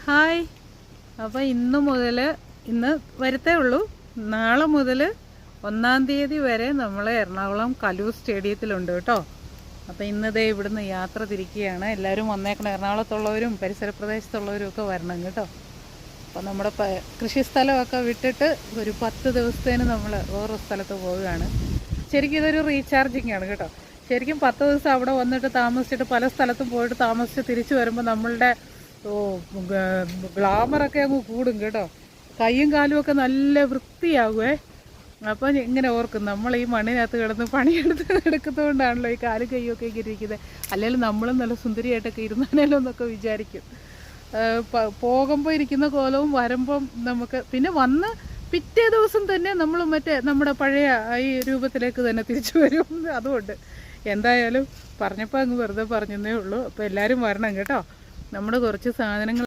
Hi. അപ്പോൾ ഇന്ന് വരത്തേ ഉള്ളൂ. നാളെ മുതൽ 1-ാം തീയതി വരെ നമ്മൾ എറണാകുളം കലൂർ സ്റ്റേഡിയത്തിലുണ്ട് കേട്ടോ. അപ്പോൾ ഇന്നതേ ഇവിടുന്ന് യാത്ര തിരിക്കുകയാണ്. എല്ലാവരും വന്നേക്കണം, എറണാകുളത്തുള്ളവരും പരിസര പ്രദേശത്തുള്ളവരും ഒക്കെ വരണം കേട്ടോ. അപ്പോൾ നമ്മുടെ കൃഷി സ്ഥലമൊക്കെ വിട്ടിട്ട് ഒരു 10 ദിവസത്തേന് നമ്മൾ വേറൊരു സ്ഥലത്ത് പോവുകയാണ്. ശരിക്കും ഇതൊരു റീചാർജിങ് ആണ് കേട്ടോ. ശരിക്കും 10 ദിവസം അവിടെ വന്നിട്ട് താമസിച്ചിട്ട് പല സ്ഥലത്തും പോയിട്ട് താമസിച്ച് തിരിച്ചു വരുമ്പോൾ നമ്മളുടെ ഗ്ലാമറൊക്കെ അങ്ങ് കൂടും കേട്ടോ. കൈയും കാലും ഒക്കെ നല്ല വൃത്തിയാകുമേ. അപ്പോൾ ഇങ്ങനെ ഓർക്കും, നമ്മൾ ഈ മണ്ണിനകത്ത് കിടന്ന് എടുക്കുന്നതുകൊണ്ടാണല്ലോ ഈ കാലും കൈയൊക്കെ ഇരിക്കുന്നത്. അല്ലെങ്കിൽ നമ്മളും നല്ല സുന്ദരിയായിട്ടൊക്കെ ഇരുന്നാനല്ലോ എന്നൊക്കെ വിചാരിക്കും. പോകുമ്പോൾ ഇരിക്കുന്ന കോലവും വരുമ്പം നമുക്ക് പിന്നെ വന്ന് പിറ്റേ ദിവസം തന്നെ നമ്മൾ നമ്മുടെ പഴയ ഈ രൂപത്തിലേക്ക് തന്നെ തിരിച്ചു വരും. അതുകൊണ്ട് എന്തായാലും പറഞ്ഞപ്പോൾ അങ്ങ് വെറുതെ പറഞ്ഞതേ ഉള്ളൂ. അപ്പോൾ എല്ലാവരും വരണം കേട്ടോ. നമ്മുടെ കുറച്ച് സാധനങ്ങൾ